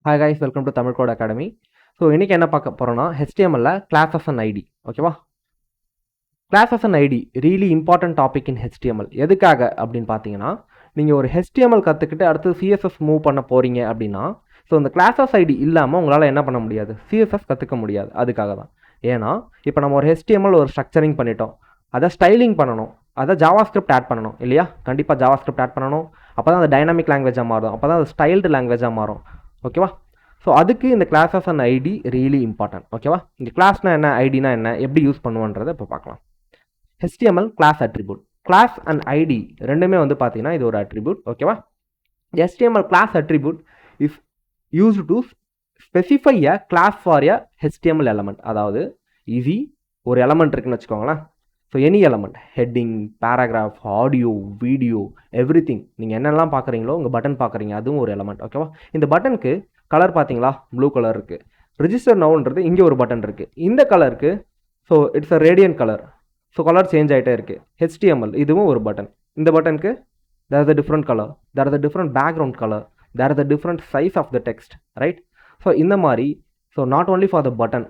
Hi guys, welcome to Tamil Code Academy. So இன்றைக்கி என்ன பார்க்க போகிறோன்னா HTML கிளாஸஸ் அண்ட் ஐடி. ஓகேவா? Classes and ID really important topic in HTML. எதுக்காக அப்படின்னு பார்த்தீங்கன்னா, நீங்கள் ஒரு HTML கற்றுக்கிட்டு அடுத்து CSS மூவ் பண்ண போகிறீங்க அப்படின்னா, ஸோ இந்த கிளாஸஸ் ஐடி இல்லாமல் உங்களால் என்ன பண்ண முடியாது, CSS கற்றுக்க முடியாது. அதுக்காக தான். ஏன்னா இப்போ நம்ம ஒரு HTML ஒரு ஸ்ட்ரக்சரிங் பண்ணிட்டோம், அதை ஸ்டைலிங் பண்ணணும், அதை ஜாவாஸ்கிரிப்ட் ஆட் பண்ணணும் இல்லையா? கண்டிப்பாக ஜாவாஸ்கிரிப்ட் ஆட் பண்ணணும். அப்போ தான் அது டைனாமிக் லாங்குவேஜாக மாறும், அப்போ தான் அது ஸ்டைல்டு லாங்குவேஜாக மாறும். ஓகேவா? ஸோ அதுக்கு இந்த classes and ID really important. ஓகேவா? இந்த கிளாஸ்னால் என்ன, ஐடினா என்ன, எப்படி யூஸ் பண்ணுவோன்றதை இப்போ பார்க்கலாம். HTML class attribute. Class and ID ரெண்டுமே வந்து பார்த்தீங்கன்னா இது ஒரு அட்ரிபியூட். ஓகேவா? HTML class attribute is used to specify a class for a HTML element. அதாவது ஈஸி, ஒரு எலமெண்ட் இருக்குன்னு வச்சுக்கோங்களேன். So any element, heading, paragraph, audio, video, everything, நீங்கள் என்னெல்லாம் பார்க்குறீங்களோ, உங்கள் பட்டன் பார்க்குறீங்க, அதுவும் ஒரு எலமெண்ட். ஓகேவா? இந்த பட்டனுக்கு கலர் பார்த்தீங்களா, ப்ளூ கலர் இருக்குது. ரிஜிஸ்டர் நவுன்றது இங்கே ஒரு பட்டன் இருக்குது, இந்த கலருக்கு. So it's a gradient colour. So colour change ஆகிட்டே இருக்குது. HTML இதுவும் ஒரு பட்டன். இந்த பட்டனுக்கு there is a different colour, there is a different background colour, there is a different size of the text, right? So இந்த மாதிரி, so not only for the button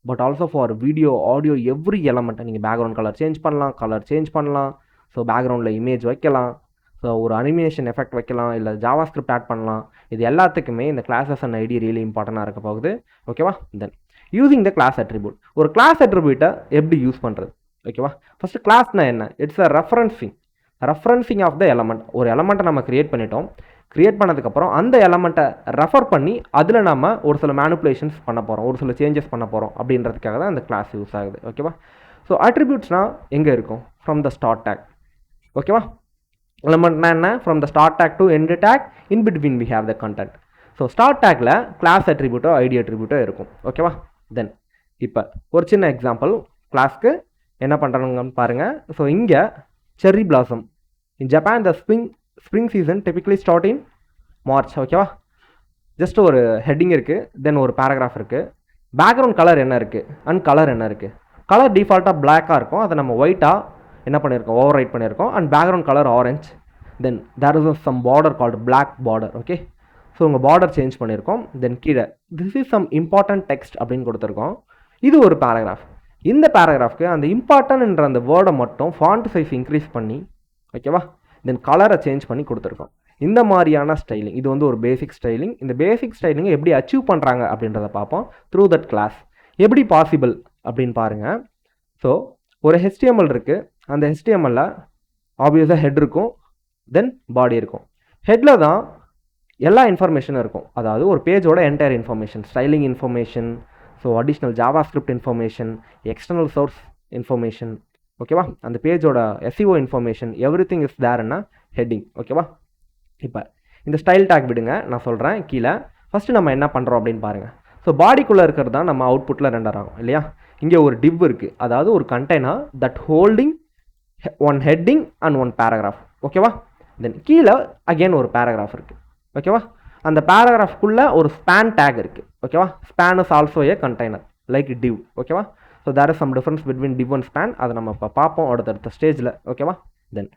but also for video, audio, every எலமெண்ட்டை நீங்கள் background colour change பண்ணலாம். So பேக்ரவுண்டில் image வைக்கலாம், so ஒரு animation effect வைக்கலாம், இல்லை JavaScript add பண்ணலாம். இது எல்லாத்துக்குமே இந்த கிளாஸஸ் அண்ட் ஐடி ரியலி இம்பார்ட்டண்டாக இருக்க போகுது. ஓகேவா? Then using the class attribute. ஒரு கிளாஸ் அட்ரிபியூட்டை எப்படி யூஸ் பண்ணுறது? ஓகேவா? ஃபஸ்ட்டு கிளாஸ்னா என்ன? It's a referencing of the element. ஒரு எலமெண்ட்டை நம்ம கிரியேட் பண்ணிட்டோம், கிரியேட் பண்ணதுக்கப்புறம் அந்த எலமெண்ட்டை ரெஃபர் பண்ணி அதில் நம்ம ஒரு சில மேனிப்புலேஷன்ஸ் பண்ண போகிறோம், ஒரு சில சேஞ்சஸ் பண்ண போகிறோம் அப்படின்றதுக்காக தான் இந்த கிளாஸ் யூஸ் ஆகுது. ஓகேவா? ஸோ அட்ரிபியூட்ஸ்னால் எங்கே இருக்கும்? From the start tag. ஓகேவா? எலமெண்ட்னா என்ன? From the start tag to end tag, in between we have the content. So start டேக்கில் கிளாஸ் அட்ரிபியூட்டோ ஐடி அட்ரிபியூட்டோ இருக்கும். ஓகேவா? தென் இப்போ ஒரு சின்ன எக்ஸாம்பிள் கிளாஸ்க்கு என்ன பண்ணுறாங்கன்னு பாருங்கள். ஸோ இங்கே cherry blossom in Japan the spring season typically start in March. ஓகேவா? ஜஸ்ட் ஒரு ஹெட்டிங் இருக்குது, தென் ஒரு பேராகிராஃப் இருக்குது. பேக்ரவுண்ட் கலர் என்ன இருக்குது அண்ட் கலர் என்ன இருக்குது? கலர் டிஃபால்ட்டாக பிளாக்காக இருக்கும், அதை நம்ம ஒயிட்டாக என்ன பண்ணியிருக்கோம், ஓவர் ரைட் பண்ணியிருக்கோம். And background colour orange. Then there is some border called black border. Okay, so உங்கள் பார்டர் சேஞ்ச் பண்ணியிருக்கோம். தென் கீழே this is some important text அப்படின்னு கொடுத்துருக்கோம். இது ஒரு பேராகிராஃப். இந்த பேராகிராஃப்க்கு அந்த இம்பார்ட்டன்ட்ன்ற அந்த வேர்டை மட்டும் ஃபாண்ட் சைஸ் இன்க்ரீஸ் பண்ணி, ஓகேவா, தென் கலரை சேஞ்ச் பண்ணி கொடுத்துருக்கோம். இந்த மாதிரியான ஸ்டைலிங், இது வந்து ஒரு பேசிக் ஸ்டைலிங். இந்த பேசிக் ஸ்டைலிங்கை எப்படி அச்சீவ் பண்ணுறாங்க அப்படின்றத பார்ப்போம் த்ரூ தட் கிளாஸ். எப்படி பாசிபிள் அப்படின்னு பாருங்கள். ஸோ ஒரு HTML இருக்குது, அந்த HTML ஆப்வியஸாக ஹெட் இருக்கும், தென் பாடி இருக்கும். ஹெட்டில் தான் எல்லா இன்ஃபர்மேஷனும் இருக்கும். அதாவது ஒரு பேஜோட entire information, styling information, so additional JavaScript information, external source information. ஓகேவா? அந்த பேஜோட SEO information, everything is தேர்னா ஹெட்டிங். ஓகேவா? இப்போ இந்த ஸ்டைல் டேக் விடுங்க, நான் சொல்கிறேன் கீழே. ஃபஸ்ட்டு நம்ம என்ன பண்ணுறோம் அப்படின்னு பாருங்கள். ஸோ பாடிக்குள்ளே இருக்கிறது தான் நம்ம அவுட்புட்டில் ரெண்டர் ஆகும் இல்லையா? இங்கே ஒரு டிவ் இருக்குது, அதாவது ஒரு container that holding one heading and one paragraph. ஓகேவா? தென் கீழே அகெயின் ஒரு பேராகிராஃப் இருக்குது. ஓகேவா? அந்த பேராகிராஃப்குள்ளே ஒரு ஸ்பேன் டேக் இருக்குது. ஓகேவா? Span is also a container like div. ஓகேவா? So there is some difference between div and span. அதை நம்ம இப்போ பார்ப்போம் அடுத்தடுத்த ஸ்டேஜில். ஓகேவா? தென்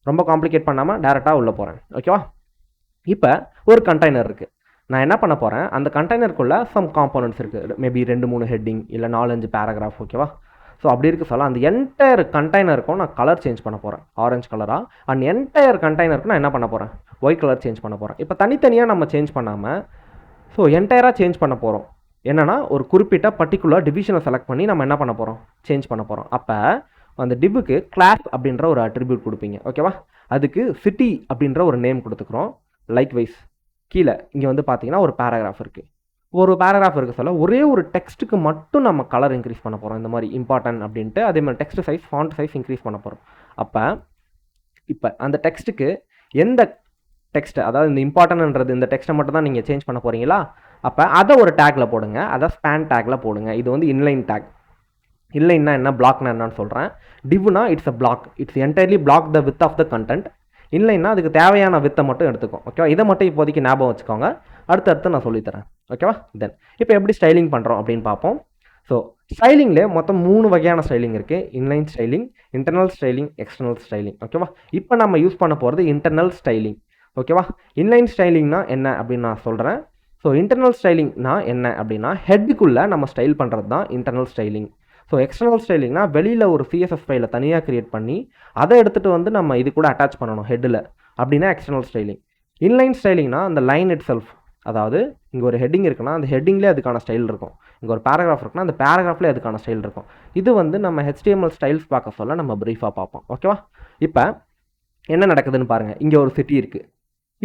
ரொம்ப காம்ப்ளிகேட் பண்ணாமல் டேரெக்டாக உள்ளே போகிறேன். ஓகேவா? இப்போ ஒரு கண்டெய்னர் இருக்குது, நான் என்ன பண்ண போகிறேன், அந்த கண்டெய்னருக்குள்ளே சம் காம்போனன்ட்ஸ் இருக்குது, மேபி 2-3 ஹெட்டிங் இல்லை 4-5 பேராகிராஃப். ஓகேவா? ஸோ அப்படி இருக்க சொல்ல அந்த என்டையர் கண்டெய்னருக்கும் நான் கலர் சேஞ்ச் பண்ண போகிறேன், ஆரஞ்சு கலராக. அண்ட் என்டையர் கண்டெய்னருக்கு நான் என்ன பண்ண போகிறேன், ஒயிட் கலர் சேஞ்ச் பண்ண போகிறேன். இப்போ தனித்தனியாக நம்ம சேஞ்ச் பண்ணாமல் ஸோ என்டையராக சேஞ்ச் பண்ண போகிறோம். என்னென்னா ஒரு குறிப்பிட்ட பர்டிகுலர் டிவிஷனை செலக்ட் பண்ணி நம்ம என்ன பண்ண போகிறோம், சேஞ்ச் பண்ண போகிறோம். அப்போ அந்த டிவ்வுக்கு கிளாஸ் அப்படின்ற ஒரு அட்ரிபியூட் கொடுப்பீங்க. ஓகேவா? அதுக்கு சிட்டி அப்படின்ற ஒரு நேம் கொடுத்துக்கிறோம். லைக் வைஸ் கீழே இங்கே வந்து பார்த்தீங்கன்னா ஒரு பேராகிராஃப் இருக்குது, ஒரு பேராகிராஃப் இருக்க சொல்ல ஒரே ஒரு டெக்ஸ்ட்டுக்கு மட்டும் நம்ம கலர் இன்க்ரீஸ் பண்ண போகிறோம், இந்த மாதிரி இம்பார்ட்டன்ட் அப்படின்ட்டு. அதே மாதிரி text size, font size increase பண்ண போகிறோம். அப்போ இப்போ அந்த டெக்ஸ்ட்டுக்கு எந்த டெக்ஸ்ட்டு, அதாவது இந்த இம்பார்ட்டன்ட்ன்றது இந்த டெக்ஸ்ட்டை மட்டும் தான் நீங்கள் சேஞ்ச் பண்ண போகிறீங்களா, அப்போ அதை ஒரு டேக்கில் போடுங்க, அதை ஸ்பேன் டேக்கில் போடுங்க. இது வந்து இன்லைன் டேக். இன்லைன்னா என்ன, பிளாக்னா என்னன்னு சொல்கிறேன். டிவ்னா it's a block, it's entirely block the width of the content. இன்லைன்னா அதுக்கு தேவையான வித்தை மட்டும் எடுத்துக்கும். ஓகேவா? இதை மட்டும் இப்போதைக்கு ஞாபகம் வச்சுக்கோங்க, அடுத்தடுத்து நான் சொல்லித்தரேன். ஓகேவா? தென் இப்போ எப்படி ஸ்டைலிங் பண்ணுறோம் அப்படின்னு பார்ப்போம். ஸோ ஸ்டைலிங்லேயே மொத்தம் 3 வகையான ஸ்டைலிங் இருக்குது. Inline styling, internal styling, external styling. ஓகேவா? இப்போ நம்ம யூஸ் பண்ண போகிறது இன்டர்னல் ஸ்டைலிங். ஓகேவா? இன்லைன் ஸ்டைலிங்னா என்ன அப்படின்னு நான் சொல்கிறேன். ஸோ இன்டர்னல் ஸ்டைலிங்னா என்ன அப்படின்னா ஹெட்டுக்குள்ளே நம்ம ஸ்டைல் பண்ணுறது தான் இன்டர்னல் ஸ்டைலிங். ஸோ எக்ஸ்டர்னல் ஸ்டைலிங்னா வெளியில் ஒரு சிஎஸ்எஸ் ஃபைலை தனியாக க்ரியேட் பண்ணி அதை எடுத்துகிட்டு வந்து நம்ம இது கூட அட்டாச் பண்ணணும் ஹெட்டில், அப்படின்னா எக்ஸ்டர்னல் ஸ்டைலிங். இன்லைன் ஸ்டைலிங்னா அந்த லைன் இட் செல்ஃப், அதாவது இங்கே ஒரு ஹெட்டிங் இருக்குன்னா அந்த ஹெட்டிங்லேயே அதுக்கான ஸ்டைல் இருக்கும், இங்கே ஒரு பேராகிராஃப் இருக்குன்னா அந்த பேராகிராஃப்லேயே அதுக்கான ஸ்டைல் இருக்கும். இது வந்து நம்ம HTML ஸ்டைல்ஸ் பார்க்க சொல்ல நம்ம ப்ரீஃபாக பார்ப்போம். ஓகேவா? இப்போ என்ன நடக்குதுன்னு பாருங்கள். இங்கே ஒரு சிட்டி இருக்குது,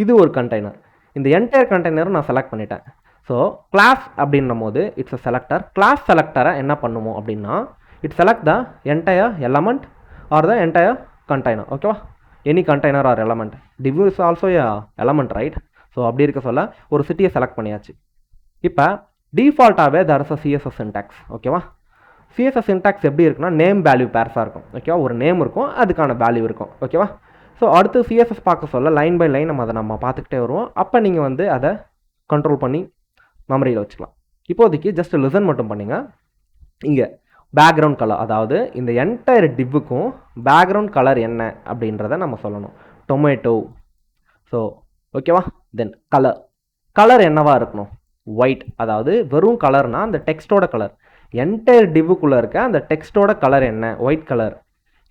இது ஒரு கண்டெய்னர். இந்த என்டையர் கண்டெய்னரும் நான் செலக்ட் பண்ணிட்டேன். ஸோ கிளாஸ் அப்படின்னும் போது இட்ஸ் அ செலக்டர். கிளாஸ் செலக்டரை என்ன பண்ணுவோம் அப்படின்னா it select the entire element or the entire container. ஓகேவா? Any container or element. div is also a element, right? So அப்படி இருக்க சொல்ல ஒரு சிட்டியை செலக்ட் பண்ணியாச்சு. இப்போ டிஃபால்ட்டாகவே there is a CSS syntax. ஓகேவா? CSS syntax எப்படி இருக்குன்னா நேம் வேல்யூ பேர்ஸாக இருக்கும். ஓகேவா? ஒரு நேம் இருக்கும், அதுக்கான வேல்யூ இருக்கும். ஓகேவா? ஸோ அடுத்து CSS பார்க்க சொல்ல லைன் பை லைன் நம்ம பார்த்துக்கிட்டே வருவோம். அப்போ நீங்கள் வந்து அதை கண்ட்ரோல் பண்ணி மெமரியில் வச்சுக்கலாம். இப்போதைக்கு ஜஸ்ட் லிசன் மட்டும் பண்ணுங்க. இங்கே பேக்ரவுண்ட் கலர், அதாவது இந்த என்டையர் டிவ்வுக்கும் பேக்ரவுண்ட் கலர் என்ன அப்படின்றத நம்ம சொல்லணும். டொமேட்டோ. ஸோ ஓகேவா? தென் கலர் என்னவா இருக்கணும்? ஒயிட். அதாவது வெறும் கலர்னா அந்த டெக்ஸ்டோட கலர். என்டையர் டிவ்வுக்குள்ளே இருக்க அந்த டெக்ஸ்டோட கலர் என்ன? White colour.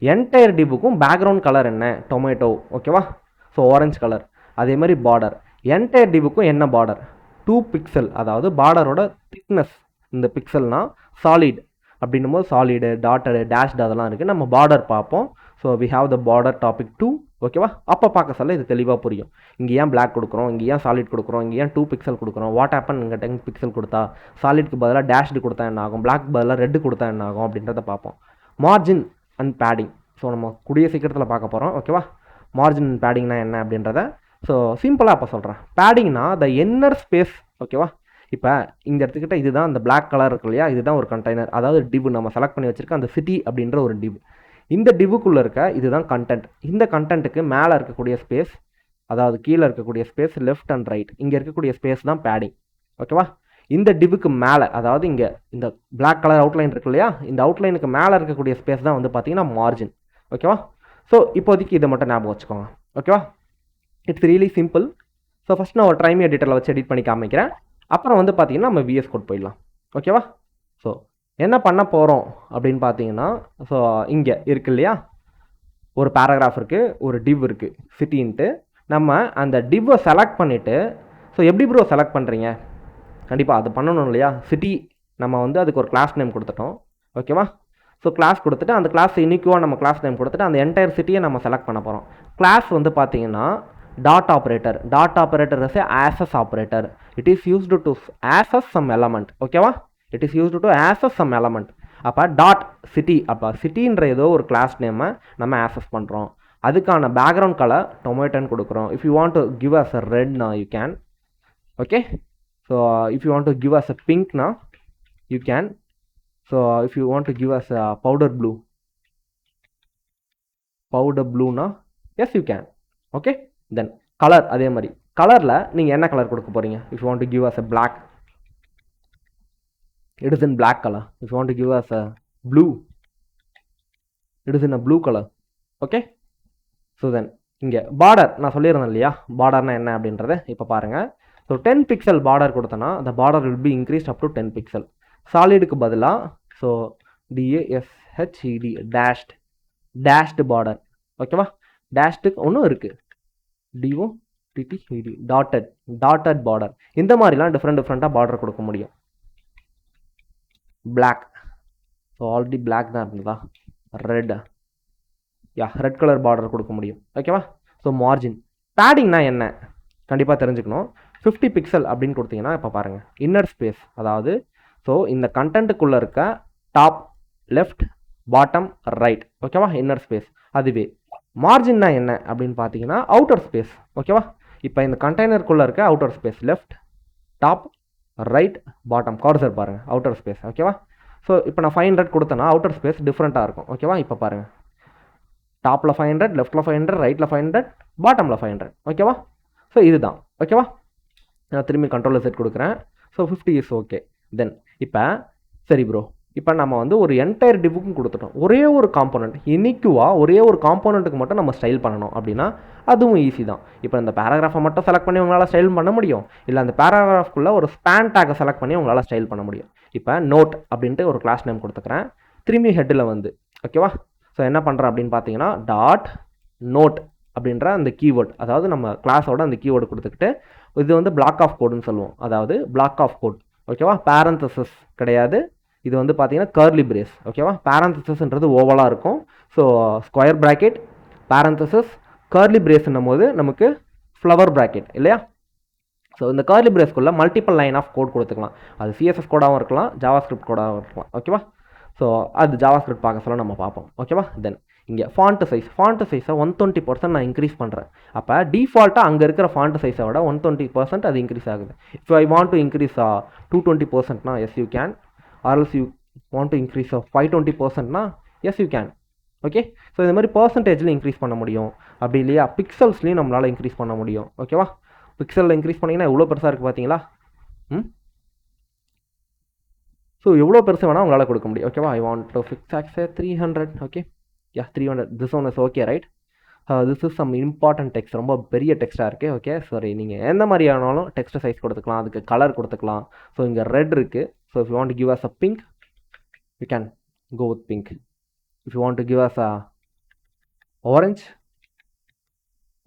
என்டையர் டிவ்வுக்கும் பேக்ரவுண்ட் கலர் என்ன? டொமேட்டோ. ஓகேவா? So orange colour. அதே மாதிரி பார்டர், என்டையர் டிவ்வுக்கும் என்ன பார்டர்? 2 பிக்சல். அதாவது பார்டரோட திக்னஸ், இந்த பிக்சல்னா சாலிட் அப்படின்னும் போது சாலிடு, டாட்டடு, டேஷ்டு அதெல்லாம் இருக்குது. நம்ம பார்டர் பார்ப்போம். So we have the border topic 2. ஓகேவா? அப்போ பார்க்க சொல்ல இது தெளிவாக புரியும். இங்கே ஏன் பிளாக் கொடுக்குறோம், இங்கே ஏன் சாலிட் கொடுக்குறோம், இங்கே ஏன் 2 பிக்சல் கொடுக்குறோம், வாட் ஹேப்பன் இங்கே 10 பிக்சல் கொடுத்தா, சாலிட்க்கு பதிலாக டேஷ்டு கொடுத்தா என்ன ஆகும், பிளாக் பதிலாக ரெட்டு கொடுத்தா என்ன ஆகும் அப்படின்றத பார்ப்போம். Margin and padding. ஸோ நம்ம கூடிய சீக்கிரத்தில் பார்க்க போகிறோம். ஓகேவா? மார்ஜின் அண்ட் பேடிங்னா என்ன அப்படின்றத ஸோ சிம்பிளாக அப்போ சொல்கிறேன். பேடிங்னா த இன்னர் ஸ்பேஸ். ஓகேவா? இப்போ இந்த இடத்துக்கிட்ட இதுதான் அந்த பிளாக் கலர் இருக்கு இல்லையா, இதுதான் ஒரு கண்டெய்னர், அதாவது டிவ் நம்ம செலக்ட் பண்ணி வச்சுருக்க அந்த சிட்டி அப்படின்ற ஒரு டிவ். இந்த டிவ்வுக்குள்ளே இருக்க இதுதான் கண்டென்ட். இந்த கண்டென்ட்டுக்கு மேலே இருக்கக்கூடிய ஸ்பேஸ், அதாவது கீழே இருக்கக்கூடிய ஸ்பேஸ், லெஃப்ட் அண்ட் ரைட், இங்கே இருக்கக்கூடிய ஸ்பேஸ் தான் பேடிங். ஓகேவா? இந்த டிவ்வுக்கு மேலே, அதாவது இங்கே இந்த பிளாக் கலர் அவுட்லைன் இருக்கு இல்லையா, இந்த அவுட்லைனுக்கு மேலே இருக்கக்கூடிய ஸ்பேஸ் தான் வந்து பார்த்தீங்கன்னா மார்ஜின். ஓகேவா? ஸோ இப்போதைக்கு இதை மட்டும் ஞாபகம் வச்சுக்கோங்க. ஓகேவா? It's really simple. So first நான் ஒரு ட்ரைமி எடிட்டரில் வச்சு எடிட் பண்ணி காமிக்கிறேன். அப்புறம் வந்து பார்த்தீங்கன்னா நம்ம VS கோட் போயிடலாம். ஓகேவா? ஸோ என்ன பண்ண போகிறோம் அப்படின்னு பார்த்தீங்கன்னா, ஸோ இங்கே இருக்கு இல்லையா, ஒரு பேராகிராஃப் இருக்குது, ஒரு டிவ் இருக்குது சிட்டின்ட்டு. நம்ம அந்த டிவ்வை செலக்ட் பண்ணிவிட்டு, ஸோ எப்படி ப்ரோ செலக்ட் பண்ணுறீங்க? கண்டிப்பாக அது பண்ணணும் இல்லையா. சிட்டி நம்ம வந்து அதுக்கு ஒரு கிளாஸ் நேம் கொடுத்துட்டோம். ஓகேவா? ஸோ கிளாஸ் கொடுத்துட்டு அந்த கிளாஸ் யூனிக்குவாக நம்ம கிளாஸ் நேம் கொடுத்துட்டு அந்த என்டையர் சிட்டியை நம்ம செலக்ட் பண்ண போகிறோம். கிளாஸ் வந்து பார்த்தீங்கன்னா dot operator. Dot operator is a access operator. It is used to access some element. ஓகேவா? It is used to access some element. அப்போ டாட் சிட்டி, அப்போ சிட்டின்ற ஏதோ ஒரு கிளாஸ் நேமை நம்ம ஆக்சஸ் பண்ணுறோம். அதுக்கான பேக்ரவுண்ட் கலர் டொமேட்டோன்னு கொடுக்குறோம். If you want to give as a ரெட்னா you can. Okay? So if you want to give as a பிங்க்னா you can. So if you want to give us a powder blue na, yes you can. Okay? Then color, அதே மாதிரி கலரில் நீங்கள் என்ன colour கொடுக்க போகிறீங்க? if you want to give us a black, it is in black color. if you want to give us a blue, it is in a blue color. Okay? so then இங்கே border நான் சொல்லியிருந்தேன் இல்லையா, பார்டர்னா என்ன அப்படின்றத இப்போ பாருங்கள். So 10 pixel border கொடுத்தோன்னா the border will be increased up to 10 pixel. சாலிடுக்கு பதிலாக ஸோ DASHED டேஷ்டு பார்டர். ஓகேவா? டேஷ்டுக்கு ஒன்றும் இருக்குது, DOTTED டாட்டட் பார்டர். இந்த மாதிரிலாம் டிஃப்ரெண்ட்டாக பார்டர் கொடுக்க முடியும். பிளாக், ஸோ ஆல்ரெடி பிளாக் தான் இருந்ததா, ரெட், ரெட் கலர் பார்டர் கொடுக்க முடியும். ஓகேவா? So margin. பேடிங்னா என்ன கண்டிப்பாக தெரிஞ்சுக்கணும். 50 பிக்சல் அப்படின்னு கொடுத்தீங்கன்னா இப்போ பாருங்கள் இன்னர் ஸ்பேஸ், அதாவது ஸோ இந்த கண்டென்ட்டுக்குள்ளே இருக்க டாப், லெஃப்ட், பாட்டம், ரைட். ஓகேவா? Inner space. அதுவே மார்ஜின்னா என்ன அப்படின்னு பார்த்தீங்கன்னா அவுட்டர் ஸ்பேஸ். ஓகேவா? இப்போ இந்த கண்டெய்னருக்குள்ளே இருக்க outer space, left, top, right, bottom, cursor பாருங்கள் அவுட்டர் ஸ்பேஸ். ஓகேவா? ஸோ இப்போ நான் 500 கொடுத்தேன்னா அவுட்டர் ஸ்பேஸ் டிஃப்ரெண்ட்டாக இருக்கும். ஓகேவா? இப்போ பாருங்கள் டாப்பில் 500, லெஃப்ட்டில் 500, ரைட்டில் 500, பாட்டமில் 500. ஓகேவா? ஸோ இதுதான். ஓகேவா? நான் திரும்பி கண்ட்ரோலில் செட் கொடுக்குறேன். So 50 is okay. தென் இப்போ சரி ப்ரோ இப்போ நம்ம வந்து ஒரு என்டையர் டிவுக்கும் கொடுத்துட்டோம். ஒரே ஒரு காம்போனன்ட் யூனிக்குவாக ஒரே ஒரு காம்போனண்ட்டுக்கு மட்டும் நம்ம ஸ்டைல் பண்ணணும் அப்படின்னா அதுவும் ஈஸி தான். இப்போ இந்த பேராகிராஃபை மட்டும் செலக்ட் பண்ணி உங்களால் ஸ்டைல் பண்ண முடியும். இல்லை அந்த பேராகிராஃப்குள்ளே ஒரு ஸ்பேன் டேக்கை செலக்ட் பண்ணி உங்களால் ஸ்டைல் பண்ண முடியும். இப்போ நோட் அப்படின்ட்டு ஒரு கிளாஸ் நேம் கொடுத்துக்கிறேன். திரும்பி ஹெட்டில் வந்து ஓகேவா. ஸோ என்ன பண்ணுறேன் அப்படின்னு பார்த்தீங்கன்னா டாட் நோட் அப்படின்ற அந்த கீவேர்ட், அதாவது நம்ம கிளாஸோட அந்த கீவேர்டு கொடுத்துக்கிட்டு இது வந்து பிளாக் ஆஃப் கோடுன்னு சொல்லுவோம். அதாவது பிளாக் ஆஃப் கோட் ஓகேவா. பேரந்தசிஸ் கிடையாது, இது வந்து பார்த்தீங்கன்னா கர்லி பிரேஸ் ஓகேவா. பேரந்தசிஸ்ன்றது ஓவலாக இருக்கும். So square bracket parenthesis curly பிரேஸ்ன்னும் போது நமக்கு ஃப்ளவர் ப்ராக்கெட் இல்லையா. ஸோ இந்த கர்லி பிரேஸ்க்குள்ளே மல்டிபிள் லைன் ஆஃப் கோட் கொடுத்துக்கலாம். அது சிஎஸ்எஸ் கோடாகவும் இருக்கலாம், ஜாவா ஸ்கிரிப்ட் கோடாகவும் இருக்கலாம் ஓகேவா. ஸோ அது ஜாவா ஸ்கிரிப்ட் பார்க்க சொல்ல நம்ம பார்ப்போம் ஓகேவா. தென் இங்கே ஃபாண்ட்டு சைஸை 120% நான் இன்க்ரீஸ் பண்ணுறேன். அப்போ டிஃபால்ட்டாக அங்கே இருக்கிற ஃபாண்ட் சைஸை விட 120% அது இன்க்ரீஸ் ஆகுது. If I want to increase 220%னா yes you can, or else you want to increase 520%னா yes you can okay. So இந்த மாதிரி பர்சன்டேஜில் இன்க்ரீஸ் பண்ண முடியும். அப்படி இல்லையா பிக்சல்ஸ்லேயும் நம்மளால் இன்க்ரீஸ் பண்ண முடியும் ஓகேவா. பிக்சலில் இன்க்ரீஸ் பண்ணிங்கன்னா எவ்வளோ பெருசாக இருக்குது பார்த்தீங்களா. ஸோ எவ்வளோ பெருசு வேணால் உங்களால் கொடுக்க முடியும் ஓகேவா. I want to fix axis 300 okay. Yeah 300 this one is okay right. This is some important text, ரொம்ப பெரிய டெக்ஸ்ட்டாக இருக்குது ஓகே. சரி நீங்கள் எந்த மாதிரி ஆனாலும் டெக்ஸ்ட் சைஸ் கொடுத்துக்கலாம், அதுக்கு கலர் கொடுத்துக்கலாம். ஸோ இங்கே ரெட் இருக்குது. So if you want to give as a pink you can go with pink. If you want to give as a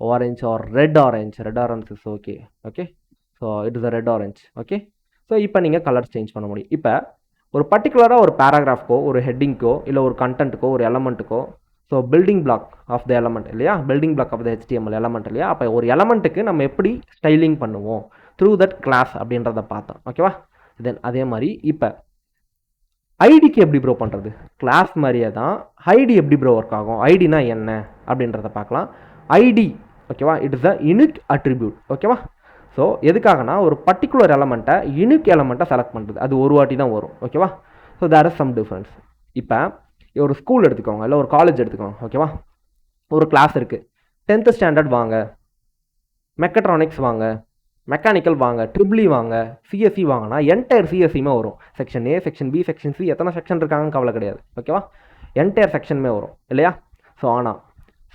orange or red orange is okay okay. So it is a red orange okay. So இப்போ நீங்கள் colour change பண்ண முடியும். இப்போ ஒரு பர்டிகுலராக ஒரு பேராகிராஃப்க்கோ ஒரு ஹெட்டிங்க்கோ இல்லை ஒரு கண்டென்ட்டுக்கோ ஒரு எலமெண்ட்டுக்கோ so building block of the element இல்லையா, building block of the HTML element இல்லையா. அப்போ ஒரு எலமெண்ட்டுக்கு நம்ம எப்படி ஸ்டைலிங் பண்ணுவோம் த்ரூ தட் கிளாஸ் அப்படின்றத பார்த்தோம் ஓகேவா. தென் அதே மாதிரி இப்போ ஐடிக்கு எப்படி ப்ரோ பண்ணுறது, கிளாஸ் மாதிரியே தான் ஐடி எப்படி ப்ரோ ஒர்க் ஆகும், ஐடினா என்ன அப்படின்றத பார்க்கலாம். ஐடி ஓகேவா, it is a unique attribute ஓகேவா. ஸோ எதுக்காகனா ஒரு பர்டிகுலர் எலமெண்ட்டை யூனிக் எலமெண்ட்டை செலக்ட் பண்ணுறது, அது ஒரு வாட்டி தான் வரும் ஓகேவா. So there is some difference. இப்போ ஒரு ஸ்கூல் எடுத்துக்கோங்க இல்லை ஒரு காலேஜ் எடுத்துக்கோங்க ஓகேவா. ஒரு கிளாஸ் இருக்குது, 10th ஸ்டாண்டர்ட் வாங்க, மெக்கட்ரானிக்ஸ் வாங்க, மெக்கானிக்கல் வாங்க, ட்ரிபிளி வாங்க, சிஎஸ்சி வாங்கினா என்டையர் சிஎஸ்சியுமே வரும். Section A, section B, section C, எத்தனை செக்ஷன் இருக்காங்கன்னு கவலை கிடையாது ஓகேவா. என்டையர் செக்ஷனுமே வரும் இல்லையா.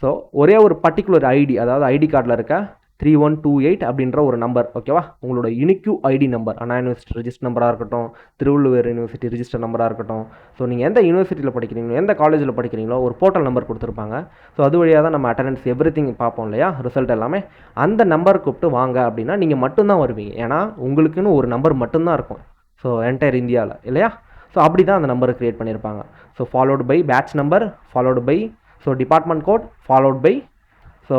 ஸோ ஒரே ஒரு பர்டிகுலர் ஐடி, அதாவது ஐடி கார்டில் இருக்க 3128 அப்படின்ற ஒரு நம்பர் ஓகேவா, உங்களோட யூனிக்யூ ஐடி நம்பர், அண்ணா யூனிவர்சிட்டி ரிஜிஸ்டர் நம்பராக இருக்கட்டும், திருவள்ளுவர் யூனிவர்சிட்டி ரிஜிஸ்டர் நம்பராக இருக்கட்டும். ஸோ நீங்கள் எந்த யூனிவர்சிட்டியில் படிக்கிறீங்களோ எந்த காலேஜில் படிக்கிறீங்களோ ஒரு போர்ட்டல் நம்பர் கொடுத்துருப்பாங்க. ஸோ அது வழியாக தான் நம்ம அட்டண்டன்ஸ் எவ்ரி திங் பார்ப்போம் இல்லையா, ரிசல்ட் எல்லாமே. அந்த நம்பர் கூப்பிட்டு வாங்க அப்படின்னா நீங்கள் மட்டும்தான் வருவீங்க, ஏன்னா உங்களுக்குன்னு ஒரு நம்பர் மட்டும்தான் இருக்கும் ஸோ என்டையர் இந்தியாவில் இல்லையா. ஸோ அப்படி தான் அந்த நம்பரை க்ரியேட் பண்ணியிருப்பாங்க. So followed by batch number, followed by so department code, followed by so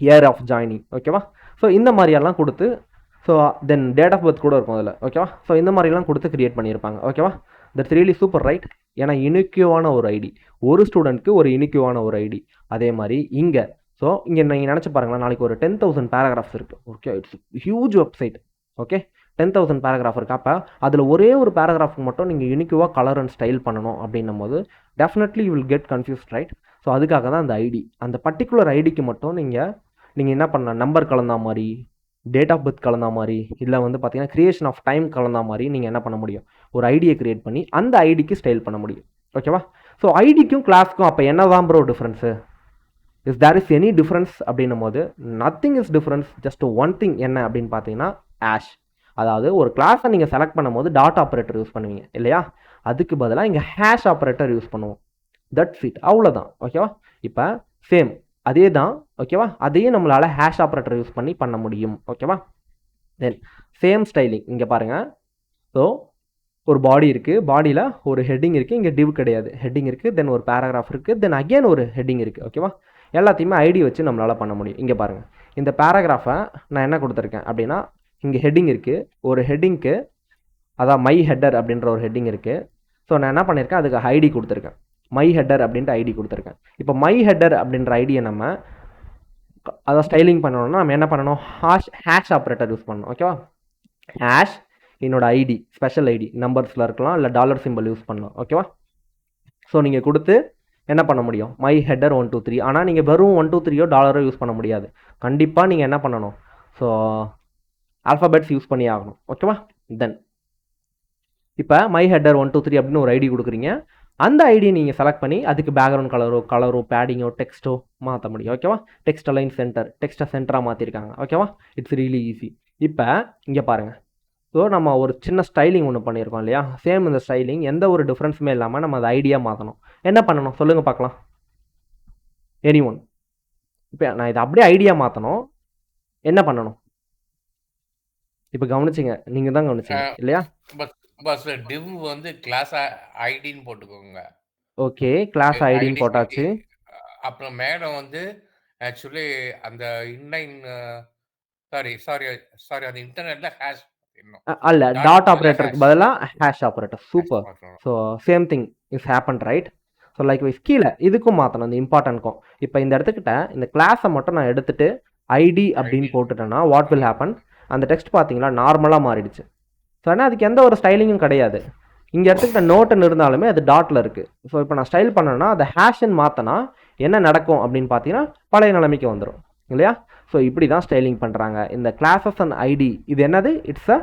year of joining ஓகேவா. ஸோ இந்த மாதிரியெல்லாம் கொடுத்து so then date of birth கூட இருக்கும் அதில் ஓகேவா. ஸோ இந்த மாதிரிலாம் கொடுத்து க்ரியேட் பண்ணியிருப்பாங்க ஓகேவா. That's really super right. ஏன்னா யூனிக்யூவான ஒரு ஐடி, ஒரு ஸ்டூடெண்ட்க்கு ஒரு யூனிக்யூவான ஒரு ஐடி. அதே மாதிரி இங்கே ஸோ இங்கே நீங்கள் நினச்சி பாருங்களேன், நாளைக்கு ஒரு 10,000 பேராகிராஃப்ஸ் இருக்குது okay. It's huge website okay. 10,000 paragraph இருக்குது. அப்போ அதில் ஒரே ஒரு பேராகிராஃப்க்கு மட்டும் நீங்கள் யூனிக்யூவாக கலர் அண்ட் ஸ்டைல் பண்ணணும் அப்படின்னும் போது definitely you will get confused right. So அதுக்காக தான் அந்த ஐடி, அந்த பர்டிகுலர் ஐடிக்கு மட்டும் நீங்கள் என்ன பண்ணலாம், நம்பர் கலந்தா மாதிரி, டேட் ஆஃப் பர்த் கலந்தா மாதிரி, இல்லை வந்து பார்த்தீங்கன்னா கிரியேஷன் ஆஃப் டைம் கலந்தா மாதிரி நீங்கள் என்ன பண்ண முடியும், ஒரு ஐடியை கிரியேட் பண்ணி அந்த ஐடிக்கு ஸ்டைல் பண்ண முடியும் ஓகேவா. ஸோ ஐடிக்கும் கிளாஸ்க்கும் அப்போ என்ன தான் bro difference, is there is any difference அப்படின்னும் போது nothing is difference, just one thing என்ன அப்படின்னு பார்த்தீங்கன்னா ஹேஷ். அதாவது ஒரு கிளாஸை நீங்கள் செலக்ட் பண்ணும்போது டாட் ஆப்ரேட்டர் யூஸ் பண்ணுவீங்க இல்லையா, அதுக்கு பதிலாக இங்கே ஹேஷ் ஆப்ரேட்டர் யூஸ் பண்ணுவோம். தட்ஸ் இட், அவ்வளோதான் ஓகேவா. இப்போ சேம் அதே தான் ஓகேவா, அதையே நம்மளால் ஹேஷ் ஆப்ரேட்டர் யூஸ் பண்ணி பண்ண முடியும் ஓகேவா. தென் சேம் ஸ்டைலிங் இங்கே பாருங்கள். ஸோ ஒரு பாடி இருக்குது, பாடியில் ஒரு ஹெட்டிங் இருக்குது, இங்கே டிவ் கிடையாது, ஹெட்டிங் இருக்குது, தென் ஒரு பேராகிராஃப் இருக்குது, தென் அகெயின் ஒரு ஹெட்டிங் இருக்குது ஓகேவா. எல்லாத்தையுமே ஐடி வச்சு நம்மளால் பண்ண முடியும். இங்கே பாருங்கள், இந்த பேராகிராஃபை நான் என்ன கொடுத்துருக்கேன் அப்படின்னா, இங்கே ஹெட்டிங் இருக்குது, ஒரு ஹெட்டிங்க்கு அதான் மை ஹெட்டர் அப்படின்ற ஒரு ஹெட்டிங் இருக்குது. ஸோ நான் என்ன பண்ணியிருக்கேன், அதுக்கு ஐடி கொடுத்துருக்கேன், மை ஹெட்டர் அப்படின்ட்டு ஐடி கொடுத்துருக்கேன். இப்போ மை ஹெட்டர் அப்படின்ற ஐடியை நம்ம அதை ஸ்டைலிங் பண்ணணும்னா நம்ம என்ன பண்ணணும், ஹேஷ் ஆப்ரேட்டர் யூஸ் பண்ணணும் ஓகேவா. ஹேஷ் என்னோட ஐடி, ஸ்பெஷல் ஐடி, நம்பர்ஸில் இருக்கலாம், இல்லை டாலர் சிம்பிள் யூஸ் பண்ணலாம் ஓகேவா. ஸோ நீங்கள் கொடுத்து என்ன பண்ண முடியும், மை ஹெட்டர் 1 2 3. ஆனால் நீங்கள் வெறும் 1 2 3 டாலரோ யூஸ் பண்ண முடியாது, கண்டிப்பாக நீங்கள் என்ன பண்ணணும், ஸோ ஆல்ஃபாபெட்ஸ் யூஸ் பண்ணி ஆகணும் ஓகேவா. தென் இப்போ மை ஹெட்டர் 1 2 3 அப்படின்னு ஒரு ஐடி கொடுக்குறீங்க. அந்த ஐடியை நீங்கள் செலக்ட் பண்ணி அதுக்கு பேக்ரவுண்ட் கலரோ பேடிங்கோ டெக்ஸ்ட்டோ மாற்ற முடியும். ஓகேவா? டெக்ஸ்ட் அலைன் சென்டர், டெக்ஸ்ட்டை சென்டராக மாற்றிருக்காங்க. ஓகேவா? It's really easy. இப்போ இங்கே பாருங்கள். ஸோ நம்ம ஒரு சின்ன ஸ்டைலிங் ஒன்று பண்ணியிருக்கோம் இல்லையா? சேம் இந்த ஸ்டைலிங் எந்த ஒரு டிஃப்ரென்ஸுமே இல்லாமல் நம்ம அதை ஐடியாக மாற்றணும். என்ன பண்ணணும் சொல்லுங்கள் பார்க்கலாம். Any one. இப்போ நான் இதை அப்படியே ஐடியா மாற்றணும். என்ன பண்ணணும்? இப்போ கவனிச்சிங்க, நீங்கள் தான் கவனிச்சிங்க இல்லையா? பஸ் div வந்து கிளாஸ் ஐடின்னு போட்டுக்கோங்க. ஓகே, கிளாஸ் ஐடின்னு போட்டாச்சு. அப்புறம் மேல வந்து ஆக்சுவலி அந்த இன்லைன் சாரி அந்த இன்டர்நெட்ல ஹேஷ் அல்ல டாட் ஆப்ரேட்டருக்கு பதிலாக ஹேஷ் ஆப்ரேட்டர். Super. So same thing is happen right. So likewise கீழே இதுக்கும் மாற்றணும், இந்த இம்பார்ட்டன்ட்க்கும். இப்போ இந்த இடத்துக்கிட்ட இந்த கிளாஸை மட்டும் நான் எடுத்துகிட்டு ஐடி அப்படின்னு போட்டுட்டேன்னா வாட் வில் ஹேப்பன், அந்த டெக்ஸ்ட் பார்த்தீங்களா நார்மலாக மாறிடுச்சு. ஸோ ஆனால் அதுக்கு எந்த ஒரு ஸ்டைலிங்கும் கிடையாது. இங்கே இடத்துக்கிட்ட நோட்டுன்னு இருந்தாலுமே அது டாட்டில் இருக்குது. ஸோ இப்போ நான் ஸ்டைல் பண்ணேன்னா அதை ஹேஷ்ன்னு மாற்றினா என்ன நடக்கும் அப்படின்னு பார்த்தீங்கன்னா பழைய நிலைமைக்கு வந்துடும் இல்லையா? ஸோ இப்படி தான் ஸ்டைலிங் பண்ணுறாங்க. இந்த கிளாஸஸ் அண்ட் ஐடி இது என்னது? It's a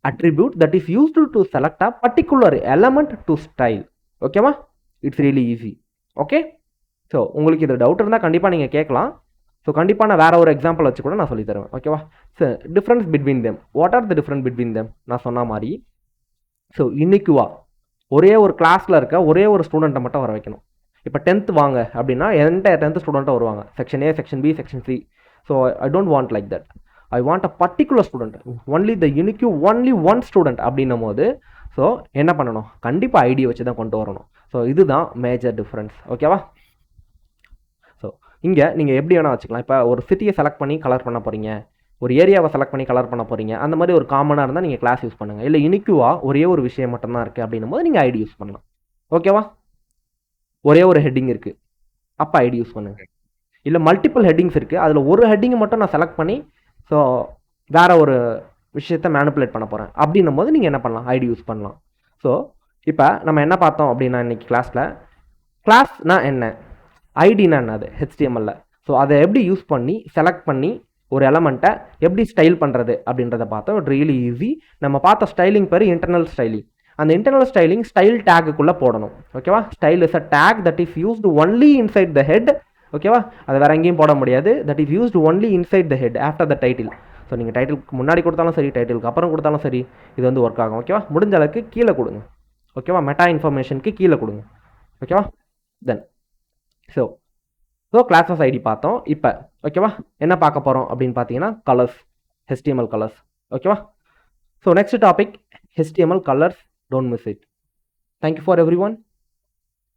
attribute that is used to select a particular element to style. ஓகேவா? It's really easy. Okay. So உங்களுக்கு இது டவுட் இருந்தால் கண்டிப்பாக நீங்கள் கேட்கலாம். ஸோ கண்டிப்பாக நான் வேறு ஒரு எக்ஸாம்பிள் வச்சு கூட நான் சொல்லி தருவேன். ஓகேவா? So difference between them. What are the difference between them? நான் சொன்ன மாதிரி ஸோ இன்னைக்குவா ஒரே ஒரு கிளாஸில் இருக்க ஒரே ஒரு ஸ்டூடெண்ட்டை மட்டும் வர வைக்கணும். இப்போ 10th வாங்க அப்படின்னா என்டையர் 10th ஸ்டூடெண்ட்டாக வருவாங்க. Section A, section B, section C. So I don't want like that. I want a particular student, only the unique, only one student அப்படின்னும் போது ஸோ என்ன பண்ணணும்? கண்டிப்பாக ஐடியை வச்சு தான் கொண்டு வரணும். ஸோ இதுதான் மேஜர் டிஃப்ரென்ஸ். ஓகேவா? ஸோ இங்கே நீங்கள் எப்படி வேணால் வச்சுக்கலாம். இப்போ ஒரு சிட்டியை செலக்ட் பண்ணி கலர் பண்ண போகிறீங்க, ஒரு ஏரியாவை செலக்ட் பண்ணி கலர் பண்ண போகிறீங்க, அந்த மாதிரி ஒரு காமனாக இருந்தால் நீங்கள் கிளாஸ் யூஸ் பண்ணுங்கள். இல்லை யூனிக்யூவாக ஒரே ஒரு விஷயம் மட்டும்தான் இருக்குது அப்படின்னும் போது நீங்கள் ஐடி யூஸ் பண்ணலாம். ஓகேவா? ஒரே ஒரு ஹெட்டிங் இருக்குது, அப்போ ஐடி யூஸ் பண்ணுங்கள். இல்லை மல்டிபிள் ஹெட்டிங்ஸ் இருக்குது, அதில் ஒரு ஹெட்டிங்கை மட்டும் நான் செலக்ட் பண்ணி ஸோ வேறு ஒரு விஷயத்தை மேனிப்புலேட் பண்ண போகிறேன் அப்படின்னும் போது நீங்கள் என்ன பண்ணலாம்? ஐடி யூஸ் பண்ணலாம். ஸோ இப்போ நம்ம என்ன பார்த்தோம் அப்படின்னா இன்றைக்கி கிளாஸ்னா என்ன, ஐடினா என்னது ஹெச்டிஎம்எல்ல. ஸோ அதை எப்படி யூஸ் பண்ணி செலக்ட் பண்ணி ஒரு எலமெண்ட்டை எப்படி ஸ்டைல் பண்ணுறது அப்படின்றத பார்த்தோம். It really easy. நம்ம பார்த்த ஸ்டைலிங் பேர் இன்டர்னல் ஸ்டைலிங். அந்த இன்டர்னல் ஸ்டைலிங் ஸ்டைல் டேக்குள்ளே போடணும். ஓகேவா? Style is a take that is used only inside the head. ஓகேவா? அது வேறு எங்கேயும் போட முடியாது. That is used only inside the head after the title. So நீங்கள் டைட்டிலுக்கு முன்னாடி கொடுத்தாலும் சரி, டைட்டிலுக்கு அப்புறம் கொடுத்தாலும் சரி, இது வந்து ஒர்க் ஆகும். ஓகேவா? முடிஞ்ச அளவுக்கு கீழே கொடுங்க. ஓகேவா? மெட்டா இன்ஃபர்மேஷனுக்கு கீழே கொடுங்க. ஓகேவா? தென் ஸோ கிளாஸஸ் ஐடி பார்த்தோம். இப்போ ஓகேவா என்ன பார்க்க போகிறோம் அப்படின்னு பார்த்தீங்கன்னா கலர்ஸ், HTML கலர்ஸ். ஓகேவா? So next topic HTML colours. Don't miss it. Thank you for every one.